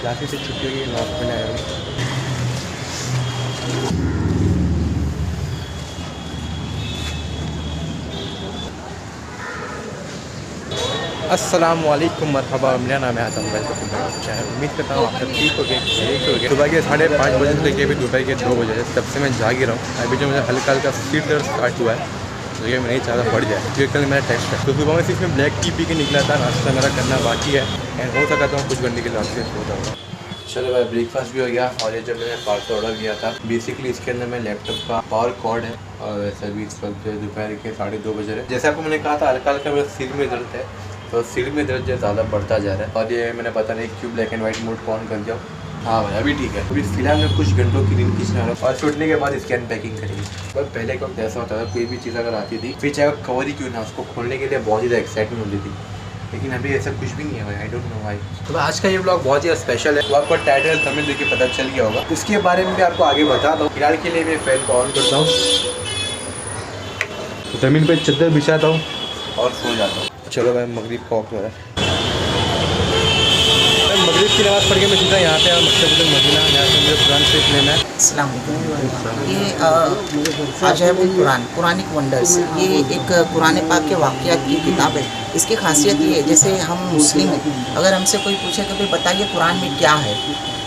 Classes से छुट्टी हुई है, नॉर्थ में आया हूँ। अस्सलामुअलैकुम मरहबा, मेरा नाम है आदम, वेलकम टू माय चैनल। उम्मीद करता हूँ आप सब ठीक हो गए, ठीक हो गए। सुबह के 5:30 बजे से लेकर अभी दोपहर के 2 बजे तब से मैं जाग ही रहा हूँ। अभी जो मुझे हल्का हल्का सिर दर्द स्टार्ट हुआ है, तो ये मैं नहीं चाहता बढ़ जाए, क्योंकि कल मेरा टेस्ट है। तो सुबह में सिर्फ मैं ब्लैक टी पी के निकला था, नाश्ता मेरा करना बाकी है एंड हो सका तो कुछ घंटे के लिए आपसे सोता हूँ। चलो भाई, ब्रेकफास्ट भी हो गया और ये जब मैंने पार्सल ऑर्डर किया था, बेसिकली इसके अंदर मेरे लैपटॉप का पावर कॉर्ड है और वैसे भी इस वक्त दोपहर के 2:30 बजे है। जैसे आपको मैंने कहा था हल्का हल्का मेरा सिर में दर्द है, तो सिर में दर्द जो ज़्यादा बढ़ता जा रहा है। और ये मैंने पता नहीं क्यों black and white mode on कर दिया। हाँ भाई अभी ठीक है। अभी फिलहाल मैं कुछ घंटों की नींद खींचने वाला हूँ और छूटने के बाद इसकी अनपैकिंग करेंगे। पर पहले का वक्त ऐसा होता था, कोई भी चीज़ अगर आती थी फिर चाहे कवर ही क्यों ना, उसको खोलने के लिए बहुत ज़्यादा एक्साइटमेंट होती थी। लेकिन अभी ऐसा कुछ भी नहीं है भाई, आई डोंट नो व्हाई। तो आज का ये ब्लॉग बहुत ही स्पेशल है, वो आपको टाइटल थंबनेल देख के पता चल गया होगा। इसके बारे में भी आपको आगे बताता हूँ। फिलहाल के लिए मैं फैन को ऑन करता हूँ, ज़मीन पर चद्दर बिछाता हूँ और सो जाता हूँ। चलो भाई, मगरिब का वक्त हो रहा है। मगरिब की नमाज़ पढ़ के मैं सीधा यहाँ पे मकतबुल मदीना, यहाँ से मुझे कुरान शरीफ लेना है। अस्सलाम वालेकुम। ये अजाइबुल कुरान, कुरानिक वंडर्स, ये एक कुरान पाक के वाक़यात की किताब है। इसकी खासियत ये है, जैसे हम मुस्लिम हैं, अगर हमसे कोई पूछे कि भाई बताइए कुरान में क्या है,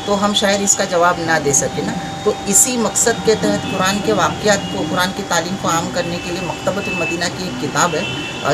तो हम शायद इसका जवाब ना दे सके ना। तो इसी मकसद के तहत कुरान के वाक़यात को, कुरान की तालीम को आम करने के लिए मकतबतुल मदीना की एक किताब है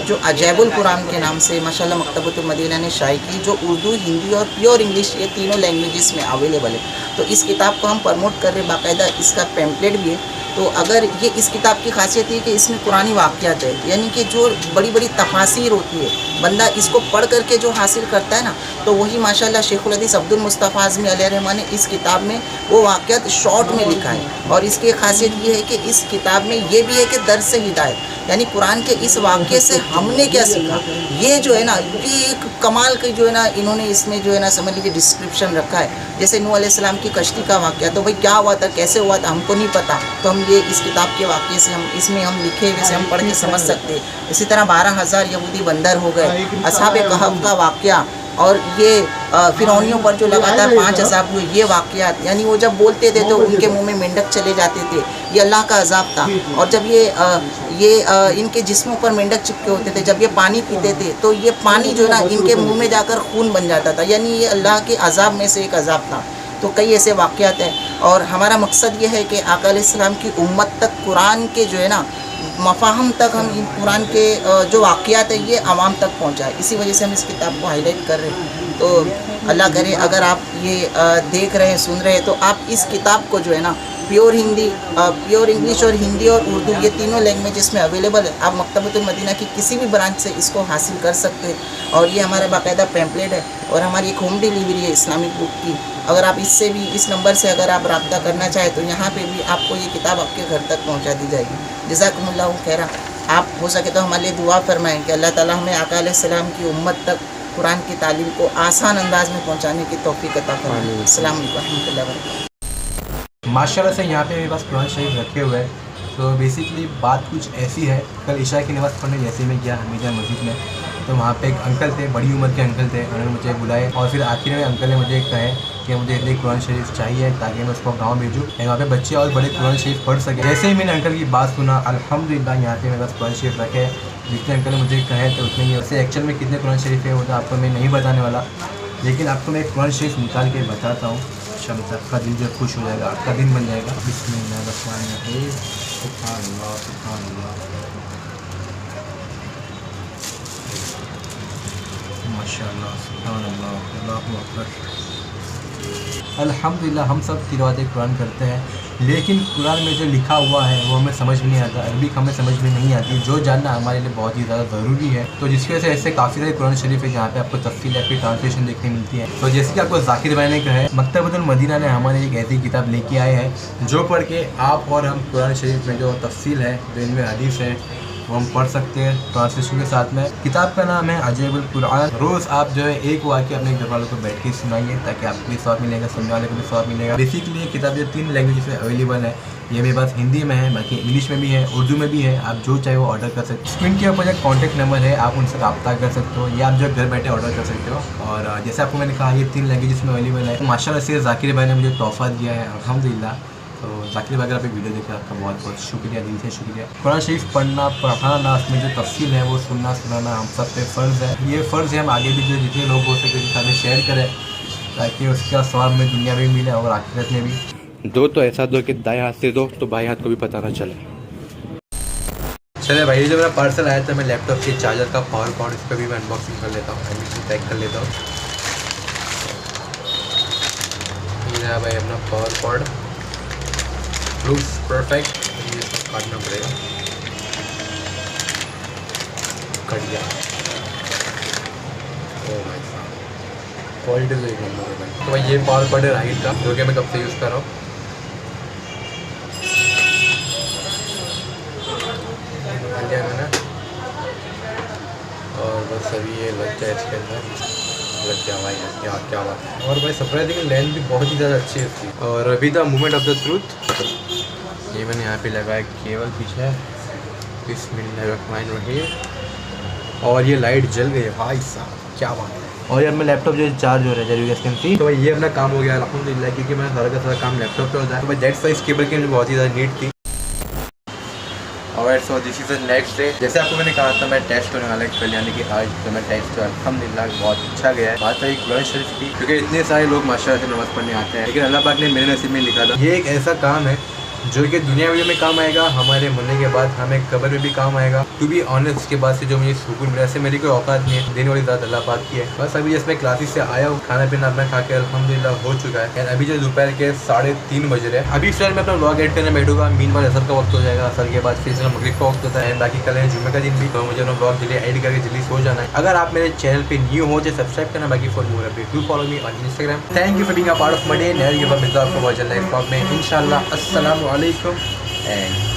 जो अजाइबुल कुरान के नाम से माशाल्लाह मकतबतुल मदीना ने शाये की, जो उर्दू, हिंदी और प्योर इंग्लिश ये तीनों लैंग्वेजेस में अवेलेबल है। तो इस किताब को हम प्रमोट कर रहे, बाकायदा इसका पैम्पलेट भी है। तो अगर ये इस किताब की खासियत है कि इसमें कुरानी वाक़यात है, यानी कि जो बड़ी बड़ी तफासिर होती है, बंदा इसको पढ़ करके जो हासिल करता है ना, तो वही माशाल्लाह शेखुल हदीस अब्दुल मुस्तफ़ा आज़मी अलैहिर्रहमा ने इस किताब में वो वाक़यात शॉर्ट में लिखा है। और इसकी एक खासियत ये है कि इस किताब में ये भी है कि दर्स से हिदायत, यानी कुरान के इस वाक़े से हमने क्या सीखा, ये जो है ना, ये एक कमाल की जो है ना, इन्होंने इसमें जो है ना समझ लीजिए डिस्क्रिप्शन रखा है। जैसे नूह अलैहिस्सलाम की कश्ती का वाक़या, तो भाई क्या हुआ था, कैसे हुआ था, हमको नहीं पता, तो हम ये इस किताब के वाक़े से हम इसमें हम लिखे हुए से हम पढ़ के समझ सकते हैं। इसी तरह 12,000 यहूदी बंदर हो गए, असहाब कहफ का वाक़या, और ये फिरौनियों पर जो लगातार 5 अज़ाब हुए, ये वाक़यात, यानी वो जब बोलते थे तो उनके मुंह में मेंढक चले जाते थे, ये अल्लाह का अज़ाब था। और जब ये इनके जिस्मों पर मेंढक चिपके होते थे, जब ये पानी पीते थे तो ये पानी जो है ना इनके मुंह में जाकर खून बन जाता था, यानी ये अल्लाह के अज़ाब में से एक अज़ाब था। तो कई ऐसे वाक़यात हैं और हमारा मकसद ये है कि आका अलैहिस्सलाम की उम्मत तक कुरान के जो है ना मफ़ाहम तक हम इन कुरान के जो वाक़यात है ये आवाम तक पहुँचाए। इसी वजह से हम इस किताब को हाईलाइट कर रहे हैं। तो अल्लाह करे अगर आप ये देख रहे हैं, सुन रहे हैं, तो आप इस किताब को जो है ना प्योर हिंदी, प्योर इंग्लिश और हिंदी और उर्दू ये तीनों लैंग्वेजेस में अवेलेबल है। आप मकतबतुल मदीना की किसी भी ब्रांच से इसको हासिल कर सकते हैं। और ये हमारा बाकायदा पैम्पलेट है और हमारी एक होम डिलीवरी है इस्लामिक बुक की। अगर आप इससे भी, इस नंबर से अगर आप रब्ता करना चाहें तो यहाँ पे भी आपको ये किताब आपके घर तक पहुँचा दी जाएगी। जज़ाकुमुल्लाहु खैरा। आप हो सके तो हमारे लिए दुआ फरमाएँ कि अल्लाह ताला हमें आका अलैहिस्सलाम की उम्मत तक कुरान की तालीम को आसान अंदाज में पहुँचाने की तौफीक अता फरमाए। अस्सलाम वालेकुम रहमतुल्लाहि व बरकातहू। माशाल्लाह से यहाँ पे मेरे पास कुरान शरीफ रखे हुए हैं। तो बेसिकली बात कुछ ऐसी है, कल इशा की नमाज़ पढ़ने जैसे मैं गया हमीदिया मस्जिद में, तो वहाँ पे एक अंकल थे, बड़ी उम्र के अंकल थे, उन्होंने मुझे बुलाए और फिर आखिर में अंकल ने मुझे कहे कि मुझे इतने कुरान शरीफ चाहिए ताकि मैं उसको गाँव भेजूँ, वहाँ पे बच्चे और बड़े कुरान शरीफ पढ़ सके। जैसे ही मैंने अंकल की बात सुना, अल्हम्दुलिल्लाह यहाँ पे मेरे पास कुरान शरीफ रखे। जितने अंकल ने मुझे कहे तो उतने ही। वैसे एक्चुअल में कितने कुरान शरीफ है वो तो आपको मैं नहीं बताने वाला, लेकिन आपको मैं एक कुरान शरीफ निकाल के बताता हूँ। शम्स आपका दिल जो खुश हो जाएगा, आपका दिन बन जाएगा। बिस्मिल्लाहिर्रहमानिर्रहीम। सुभानअल्लाह, सुभानअल्लाह, माशाअल्लाह, सुभानअल्लाह, अल्लाहु अकबर। अल्हम्दुलिल्लाह हम सब तिलावत कुरान करते हैं, लेकिन कुरान में जो लिखा हुआ है वो हमें समझ में नहीं आता, अरबिक हमें समझ में नहीं आती, जो जानना हमारे लिए बहुत ही ज़्यादा ज़रूरी है। तो जिसकी वजह से ऐसे काफ़ी सारे कुरान शरीफ है जहाँ पे आपको तफसील या फिर ट्रांसलेशन देखने मिलती है। तो जैसे कि आपको ज़ाकिर भाई ने कहा है, मकतबतुल मदीना ने हमारे एक ऐसी किताब लेके आए हैं जो पढ़ के आप और हम कुरान शरीफ में जो तफसील है, जो इनमें हदीस है, वो हम पढ़ सकते हैं ट्रांसलेशन के साथ में। किताब का नाम है अजाइबुल कुरान। रोज़ आप जो है एक वाक़या अपने घर वालों को बैठ के सुनाइए ताकि आपको भी स्वाब मिलेगा, सुनने वाले को भी स्वाब मिलेगा। बेसिकली ये किताब जो 3 लैंग्वेज में अवेलेबल है। ये मेरे पास हिंदी में है, बाकी इंग्लिश में भी है, उर्दू में भी है। आप जो चाहे वो ऑर्डर कर सकते हो। स्क्रीन के ऊपर जो कॉन्टैक्ट नंबर है आप उनसे रब्ता कर सकते हो या आप जो घर बैठे ऑर्डर कर सकते हो। और जैसे आपको मैंने कहा ये 3 लैंग्वेज में अवेलेबल है। माशाल्लाह से ज़ाकिर भाई ने मुझे तोहफ़ा दिया है, अल्हम्दुलिल्लाह। तो ज़ाकिर भाई अगर आप वीडियो देखें आपका बहुत बहुत शुक्रिया, दिल से शुक्रिया। कुरान शरीफ पढ़ना, पढ़ाना, उसमें जो तफसील है वो सुनना सुनाना हम सब पे फ़र्ज़ है। ये फ़र्ज़ है हम आगे भी जो जितने लोग हो सके उनके साथ शेयर करें ताकि उसका स्वाब में दुनिया में भी मिले और आखिरत में भी। दो तो ऐसा दो कि दाएं हाथ से दो तो बाएं हाथ को भी पता ना चले। चले भाई, जो मेरा पार्सल आया था मैं लैपटॉप के चार्जर का पावर कॉर्ड, इस पर भी मैं अनबॉक्सिंग कर लेता हूँ, एडमिशन पैक कर लेता हूँ। ये भाई अपना पावर कॉर्ड लुक्स परफेक्ट। ये सब काटना पड़ेगा, कट गया। ओ भाई साहब, क्वालिटी तो एक नंबर है भाई। तो भाई ये पावर कॉर्ड है राइट का, जो कि मैं कब से यूज़ कर रहा हूँ। मैंने और बस अभी ये लग जाए इसके अंदर, लग गया भाई, लग गया, क्या बात है। और भाई सरप्राइजिंग लेंथ भी बहुत ही ज़्यादा अच्छी है इसकी। और अभी the moment of the truth, ये मैंने यहाँ पे लगाया केबल पीछे, बिस्मिल्लाहिर्रहमानिर्रहीम, और ये लाइट जल गई है भाई साहब, क्या बात है। और यार मैं लैपटॉप जो चार्ज हो रहा है जरूर कैन सी, तो भाई ये अपना काम हो गया अल्हम्दुलिल्लाह, क्योंकि मैंने सारा का सारा काम लैपटॉप पे होता है। तो भाई दैट्स वाइज केबल की बहुत ही ज़्यादा नीड थी। और so this is the next day. जैसे आपको मैंने कहा था मैं टेस्ट होने वाला है कल, यानी कि आज जो मैं टेस्ट अल्हम्दुलिल्लाह बहुत अच्छा गया है। बात है कुरान शरीफ की, क्योंकि इतने सारे लोग माशाअल्लाह से नमाज़ पढ़ने आते हैं, लेकिन अल्लाह पाक ने मेरे नसीब में लिखा था ये एक ऐसा काम है जो कि दुनिया में काम आएगा, हमारे मरने के बाद हमें कब्र में भी काम आएगा। टू बी ऑनेस्ट, उसके बाद से जो मुझे सुकून मिला, ऐसे मेरी कोई औकात नहीं है, देने वाली ज़ात अल्लाह पाक की है। बस अभी जैसे मैं क्लासेस से आया हूँ, खाना पीना अपना खा के अल्हम्दुलिल्लाह हो चुका है। एंड अभी जो दोपहर के 3:30 बज रहे हैं, अभी फिर मैं अपना व्लॉग एडिट करने बैठूंगा। मीनवाइल असर का वक्त हो जाएगा, असर के बाद फिर मगरिब का वक्त होता है। बाकी कल है जुम्मे का दिन भी, तो मुझे अपना व्लॉग जल्दी एडिट करके जल्दी सो जाना है। अगर आप मेरे चैनल पे न्यू हो तो सब्सक्राइब करना, बाकी for more update do follow me on Instagram. Thank you for being a part of my day. Never give up, मिलता है आपको बहुत जल्द नेक्स्ट व्लॉग में इंशाल्लाह। अस्सलाम वालेकुम एंड